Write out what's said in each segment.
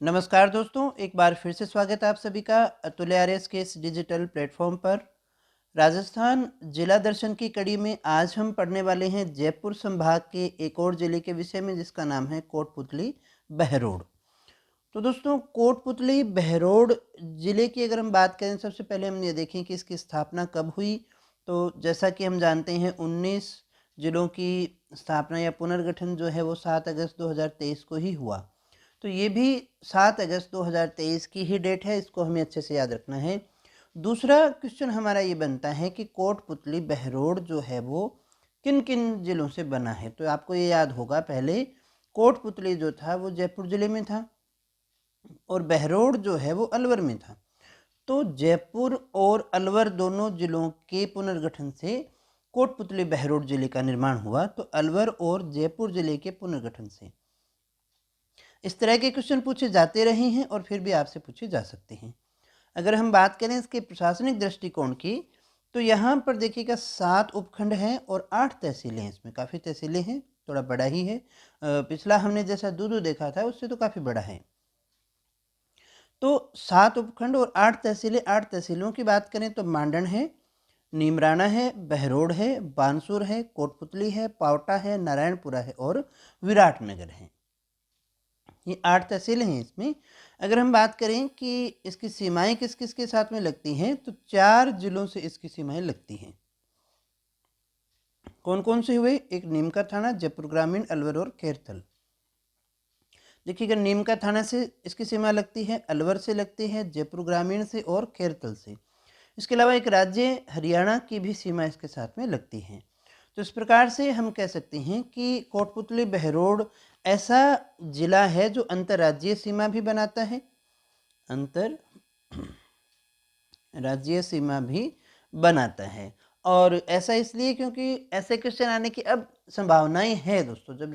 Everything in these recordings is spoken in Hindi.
नमस्कार दोस्तों, एक बार फिर से स्वागत है आप सभी का अतुल आर्यस के इस डिजिटल प्लेटफॉर्म पर। राजस्थान जिला दर्शन की कड़ी में आज हम पढ़ने वाले हैं जयपुर संभाग के एक और जिले के विषय में, जिसका नाम है कोटपुतली बहरोड। तो दोस्तों, कोटपुतली बहरोड जिले की अगर हम बात करें, सबसे पहले हम ये देखें कि इसकी स्थापना कब हुई। तो जैसा कि हम जानते हैं, 19 जिलों की स्थापना या पुनर्गठन जो है वो 7 अगस्त 2023 को ही हुआ। तो ये भी 7 अगस्त 2023 की ही डेट है, इसको हमें अच्छे से याद रखना है। दूसरा क्वेश्चन हमारा ये बनता है कि कोटपुतली बहरोड जो है वो किन किन जिलों से बना है। तो आपको ये याद होगा, पहले कोटपुतली जो था वो जयपुर जिले में था और बहरोड जो है वो अलवर में था। तो जयपुर और अलवर दोनों जिलों के पुनर्गठन से कोटपुतली बहरोड जिले का निर्माण हुआ। तो अलवर और जयपुर जिले के पुनर्गठन से इस तरह के क्वेश्चन पूछे जाते रहे हैं और फिर भी आपसे पूछे जा सकते हैं। अगर हम बात करें इसके प्रशासनिक दृष्टिकोण की, तो यहाँ पर देखिएगा 7 उपखंड हैं और 8 तहसीलें हैं। इसमें काफ़ी तहसीलें हैं, थोड़ा बड़ा ही है। पिछला हमने जैसा दूदू देखा था उससे तो काफ़ी बड़ा है। तो 7 उपखंड और 8 तहसीलें। 8 तहसीलों की बात करें तो मांडन है, नीमराना है, बहरोड है, बानसूर है, कोटपुतली है, पावटा है, नारायणपुरा है और विराटनगर है। ये 8 तहसीलें हैं इसमें। अगर हम बात करें कि इसकी सीमाएं किस किस के साथ में लगती हैं, तो 4 जिलों से इसकी सीमाएं लगती हैं। कौन कौन से हुए? एक नीमका थाना, जयपुर ग्रामीण, अलवर और खेरथल। देखिएगा, नीमका थाना से इसकी सीमा लगती है, अलवर से लगती है, जयपुर ग्रामीण से और खेरथल से। इसके अलावा एक राज्य हरियाणा की भी सीमा इसके साथ में लगती है। तो इस प्रकार से हम कह सकते हैं कि कोटपुतली बहरोड ऐसा जिला है जो अंतर्राज्यीय सीमा भी बनाता है, अंतर राज्यीय सीमा भी बनाता है। और ऐसा इसलिए क्योंकि ऐसे क्वेश्चन आने की अब संभावनाएं हैं दोस्तों। जब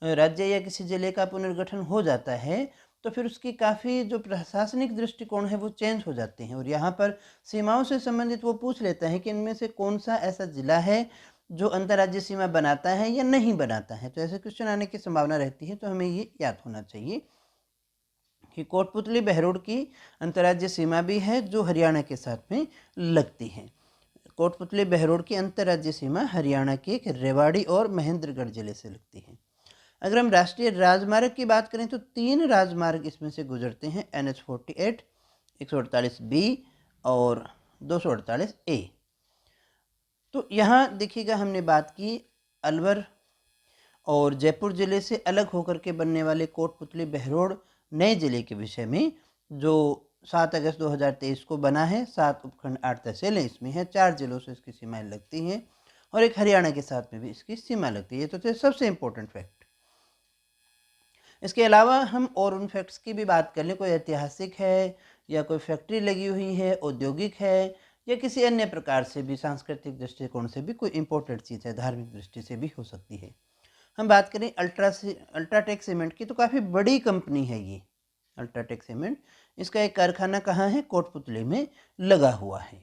राज्य या किसी जिले का पुनर्गठन हो जाता है, तो फिर उसकी काफ़ी जो प्रशासनिक दृष्टिकोण है वो चेंज हो जाते हैं और यहाँ पर सीमाओं से संबंधित वो पूछ लेता है कि इनमें से कौन सा ऐसा जिला है जो अंतर्राज्यीय सीमा बनाता है या नहीं बनाता है। तो ऐसे क्वेश्चन आने की संभावना रहती है, तो हमें ये याद होना चाहिए कि कोटपुतली बहरोड की अंतर्राज्यीय सीमा भी है जो हरियाणा के साथ में लगती है। कोटपुतली बहरोड की अंतर्राज्यीय सीमा हरियाणा के एक रेवाड़ी और महेंद्रगढ़ जिले से लगती है। अगर हम राष्ट्रीय राजमार्ग की बात करें तो 3 राजमार्ग इसमें से गुजरते हैं, NH48, 148B और 248A। तो यहाँ देखिएगा, हमने बात की अलवर और जयपुर जिले से अलग होकर के बनने वाले कोटपुतली बहरोड नए जिले के विषय में, जो 7 अगस्त 2023 को बना है। 7 उपखंड, 8 तहसीलें इसमें हैं, 4 जिलों से इसकी सीमाएं लगती हैं और एक हरियाणा के साथ में भी इसकी सीमा लगती है। ये तो थे सबसे इम्पोर्टेंट फैक्ट। इसके अलावा हम और उन फैक्ट्स की भी बात कर लें। कोई ऐतिहासिक है या कोई फैक्ट्री लगी हुई है, औद्योगिक है या किसी अन्य प्रकार से भी, सांस्कृतिक दृष्टिकोण से भी कोई इंपॉर्टेंट चीज़ है, धार्मिक दृष्टि से भी हो सकती है। हम बात करें अल्ट्राटेक सीमेंट की, तो काफ़ी बड़ी कंपनी है ये अल्ट्राटेक सीमेंट। इसका एक कारखाना कहाँ है? कोटपुतली में लगा हुआ है।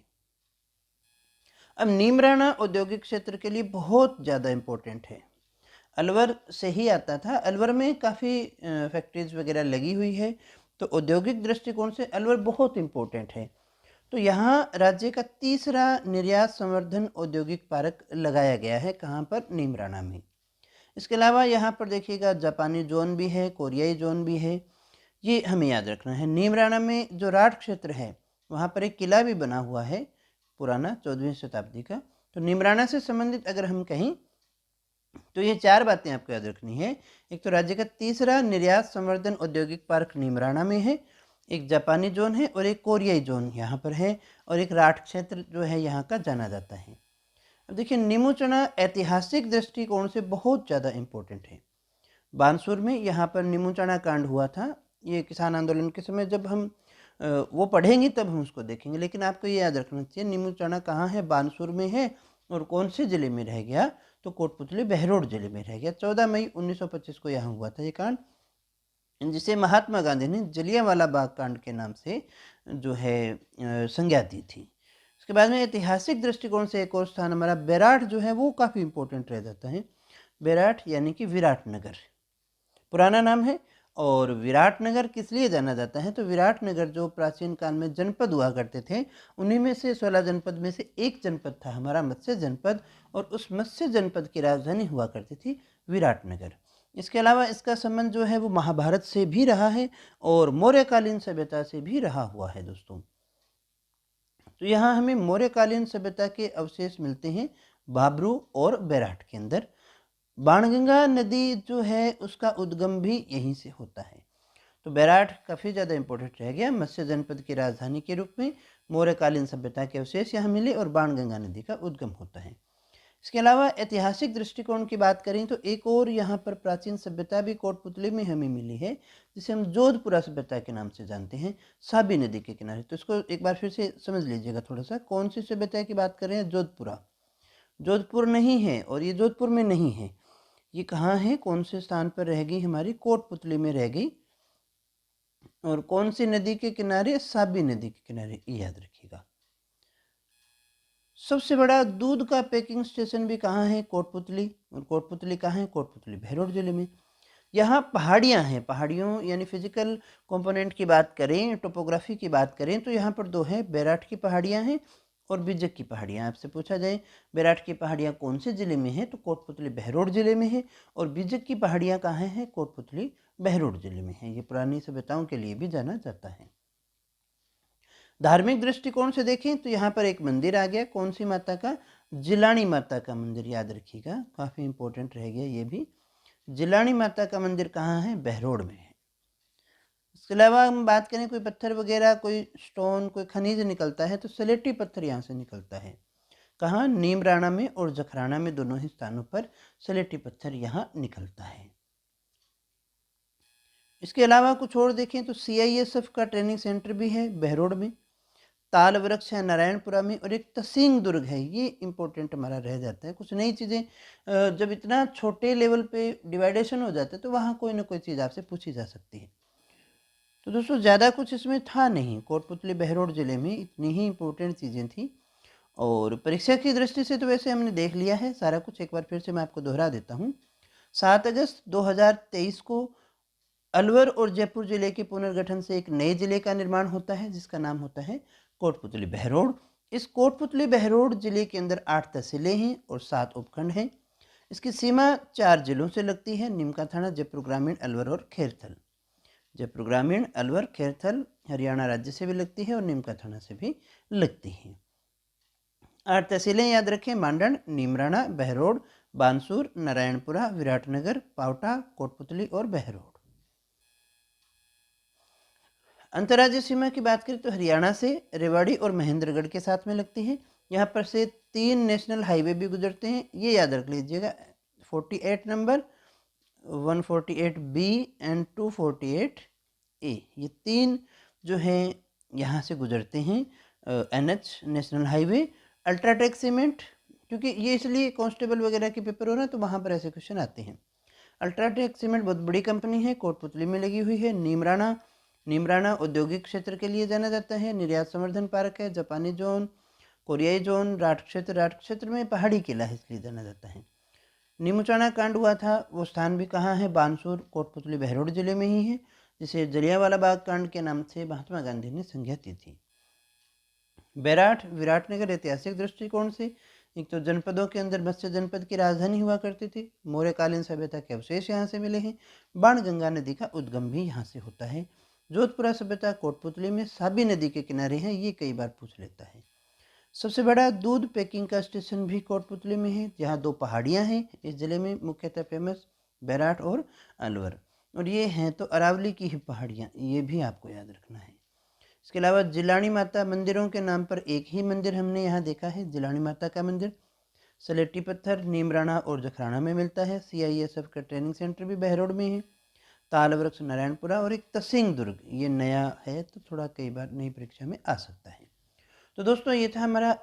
अब नीमराना औद्योगिक क्षेत्र के लिए बहुत ज़्यादा इम्पोर्टेंट है। अलवर से ही आता था। अलवर में काफ़ी फैक्ट्रीज वगैरह लगी हुई है, तो औद्योगिक दृष्टिकोण से अलवर बहुत इम्पोर्टेंट है। तो यहाँ राज्य का तीसरा निर्यात संवर्धन औद्योगिक पार्क लगाया गया है। कहाँ पर? नीमराना में। इसके अलावा यहाँ पर देखिएगा जापानी जोन भी है, कोरियाई जोन भी है, ये हमें याद रखना है। नीमराना में जो राठ क्षेत्र है वहाँ पर एक किला भी बना हुआ है पुराना, 14वीं शताब्दी का। तो नीमराना से संबंधित अगर हम कहें तो ये 4 बातें आपको याद रखनी है। एक तो राज्य का तीसरा निर्यात संवर्धन औद्योगिक पार्क नीमराना में है, एक जापानी जोन है और एक कोरियाई जोन यहाँ पर है, और एक राठ क्षेत्र जो है यहाँ का जाना जाता है। अब देखिए, नीमू चना ऐतिहासिक दृष्टिकोण से बहुत ज़्यादा इम्पोर्टेंट है। बानसूर में यहाँ पर नीमू चना कांड हुआ था। ये किसान आंदोलन के समय जब हम वो पढ़ेंगे तब हम उसको देखेंगे, लेकिन आपको ये याद रखना चाहिए नीमू चना कहाँ है, बानसूर में है और कौन से ज़िले में रह गया, तो कोटपुतली बहरोड जिले में रह गया। 14 मई 1925 को यहाँ हुआ था ये कांड, जिसे महात्मा गांधी ने जलियांवाला बाग कांड के नाम से जो है संज्ञा दी थी। इसके बाद में ऐतिहासिक दृष्टिकोण से एक और स्थान हमारा बैराठ जो है वो काफ़ी इंपॉर्टेंट रह जाता है। बैराठ यानी कि विराटनगर पुराना नाम है, और विराटनगर किस लिए जाना जाता है, तो विराटनगर जो प्राचीन काल में जनपद हुआ करते थे, उन्हीं में से 16 जनपद में से एक जनपद था हमारा मत्स्य जनपद, और उस मत्स्य जनपद की राजधानी हुआ करती थी विराटनगर। इसके अलावा इसका संबंध जो है वो महाभारत से भी रहा है और मौर्यकालीन सभ्यता से भी रहा हुआ है दोस्तों। तो यहाँ हमें मौर्यकालीन सभ्यता के अवशेष मिलते हैं बाबरू और बैराट के अंदर। बाणगंगा नदी जो है उसका उद्गम भी यहीं से होता है। तो बैराट काफ़ी ज़्यादा इंपॉर्टेंट रह गया मत्स्य जनपद की राजधानी के रूप में। मौर्यकालीन सभ्यता के अवशेष यहाँ मिले और बाणगंगा नदी का उद्गम होता है। इसके अलावा ऐतिहासिक दृष्टिकोण की बात करें तो एक और यहाँ पर प्राचीन सभ्यता भी कोटपुतली में हमें मिली है, जिसे हम जोधपुरा सभ्यता के नाम से जानते हैं, साबी नदी के किनारे। तो इसको एक बार फिर से समझ लीजिएगा थोड़ा सा, कौन सी सभ्यता की बात कर रहे हैं, जोधपुरा। जोधपुर नहीं है और ये जोधपुर में नहीं है, ये कहाँ है, कौन से स्थान पर रह गई, हमारी कोटपुतली में रह गई। और कौन सी नदी के किनारे, साबी नदी के किनारे, ये याद रखिएगा। सबसे बड़ा दूध का पैकिंग स्टेशन भी कहाँ है, कोटपुतली। और कोटपुतली कहाँ है, कोटपुतली बहरोड जिले में। यहाँ पहाड़ियाँ हैं, पहाड़ियों यानी फिजिकल कंपोनेंट की बात करें, टोपोग्राफी की बात करें तो यहाँ पर दो है, बैराट की पहाड़ियाँ हैं और बिजक की पहाड़ियाँ। आपसे पूछा जाए बैराट की पहाड़ियाँ कौन से ज़िले में है, तो कोटपुतली बहरोड जिले में है। और बिजक की पहाड़ियाँ कहाँ हैं, कोटपुतली बहरोड जिले में है। ये पुरानी सभ्यताओं के लिए भी जाना जाता है। धार्मिक दृष्टिकोण से देखें तो यहाँ पर एक मंदिर आ गया, कौन सी माता का, जिलानी माता का मंदिर, याद रखिएगा, काफ़ी इंपॉर्टेंट रह गया ये भी। जिलानी माता का मंदिर कहाँ है, बहरोड में है। इसके अलावा हम बात करें कोई पत्थर वगैरह, कोई स्टोन, कोई खनिज निकलता है तो सलेटी पत्थर यहाँ से निकलता है। कहाँ, नीमराणा में और जखराना में, दोनों ही स्थानों पर सलेटी पत्थर यहाँ निकलता है। इसके अलावा कुछ और देखें तो CISF का ट्रेनिंग सेंटर भी है बहरोड में, ताल वृक्ष है नारायणपुरा में, और एक तसिंग दुर्ग है, ये इंपॉर्टेंट हमारा रह जाता है। कुछ नई चीज़ें जब इतना छोटे लेवल पे डिवाइडेशन हो जाता है तो वहाँ कोई ना कोई चीज़ आपसे पूछी जा सकती है। तो दोस्तों ज़्यादा कुछ इसमें था नहीं, कोटपुतली बहरोड ज़िले में इतनी ही इंपॉर्टेंट चीज़ें थी। और परीक्षा की दृष्टि से तो वैसे हमने देख लिया है सारा कुछ, एक बार फिर से मैं आपको दोहरा देता हूँ। 7 अगस्त 2023 को अलवर और जयपुर जिले के पुनर्गठन से एक नए जिले का निर्माण होता है, जिसका नाम होता है कोटपुतली बहरोड। इस कोटपुतली बहरोड जिले के अंदर 8 तहसीलें हैं और 7 उपखंड हैं। इसकी सीमा 4 जिलों से लगती है, निमका थाना, जयपुर ग्रामीण, अलवर और खेरथल। जयपुर ग्रामीण, अलवर, खेरथल हरियाणा राज्य से भी लगती है और निमका थाना से भी लगती है। 8 तहसीलें याद रखें, मांडन, नीमराणा, बहरोड, बानसूर, नारायणपुरा, विराटनगर, पावटा, कोटपुतली और बहरोड। अंतर्राज्यीय सीमा की बात करें तो हरियाणा से रेवाड़ी और महेंद्रगढ़ के साथ में लगती है। यहाँ पर से 3 नेशनल हाईवे भी गुजरते हैं, ये याद रख लीजिएगा, 48 नंबर, 148B एंड 248A, ये 3 जो हैं यहाँ से गुजरते हैं, NH national highway. UltraTech cement, क्योंकि ये इसलिए कांस्टेबल वगैरह के पेपर हो रहा है तो वहाँ पर ऐसे क्वेश्चन आते हैं। अल्ट्राटेक सीमेंट बहुत बड़ी कंपनी है, कोटपुतली में लगी हुई है। नीमराणा औद्योगिक क्षेत्र के लिए जाना जाता है, निर्यात संवर्धन पार्क है, जापानी जोन, कोरियाई जोन, राठ क्षेत्र में पहाड़ी किला है इसलिए जाना जाता है। नीमूचाना कांड हुआ था वो स्थान भी कहाँ है, बानसूर, कोटपुतली बहरोड जिले में ही है, जिसे जलियांवाला बाग कांड के नाम से महात्मा गांधी ने संज्ञा दी थी। बैराठ, विराटनगर ऐतिहासिक दृष्टिकोण से एक तो जनपदों के अंदर मत्स्य जनपद की राजधानी हुआ करती थी, मौर्यकालीन सभ्यता के अवशेष यहाँ से मिले हैं, बाणगंगा नदी का उद्गम भी यहाँ से होता है। जोधपुरा सभ्यता कोटपुतली में साबी नदी के किनारे है, ये कई बार पूछ लेता है। सबसे बड़ा दूध पैकिंग का स्टेशन भी कोटपुतली में है, जहाँ 2 पहाड़ियाँ हैं इस जिले में, मुख्यतः फेमस बैराठ और अलवर, और ये हैं तो अरावली की ही पहाड़ियाँ, ये भी आपको याद रखना है। इसके अलावा जिलानी माता मंदिरों के नाम पर एक ही मंदिर हमने यहाँ देखा है, जिलानी माता का मंदिर, सलेटी पत्थर नीमराणा और जखराना में मिलता है। CISF का ट्रेनिंग सेंटर भी बहरोड में है, ताल वृक्ष नारायणपुरा, और एक तसिंग दुर्ग, ये नया है तो थोड़ा कई बार नई परीक्षा में आ सकता है। तो दोस्तों ये था हमारा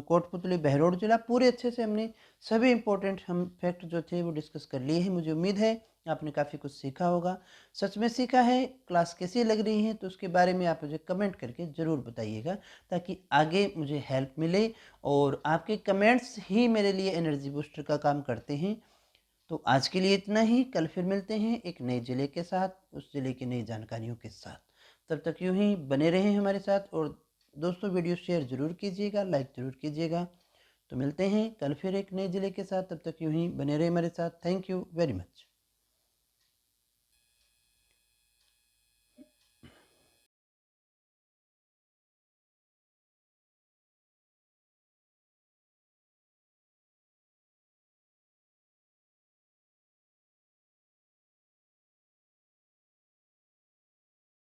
कोटपुतली बहरोड जिला, पूरे अच्छे से हमने सभी इंपॉर्टेंट हम फैक्ट जो थे वो डिस्कस कर लिए हैं। मुझे उम्मीद है आपने काफ़ी कुछ सीखा होगा, सच में सीखा है। क्लास कैसी लग रही है तो उसके बारे में आप मुझे कमेंट करके ज़रूर बताइएगा, ताकि आगे मुझे हेल्प मिले, और आपके कमेंट्स ही मेरे लिए एनर्जी बूस्टर का काम करते हैं। तो आज के लिए इतना ही, कल फिर मिलते हैं एक नए ज़िले के साथ, उस ज़िले की नई जानकारियों के साथ। तब तक यूँ ही बने रहें हमारे साथ, और दोस्तों वीडियो शेयर ज़रूर कीजिएगा, लाइक ज़रूर कीजिएगा। तो मिलते हैं कल फिर एक नए ज़िले के साथ, तब तक यूँ ही बने रहें हमारे साथ। Thank you very much.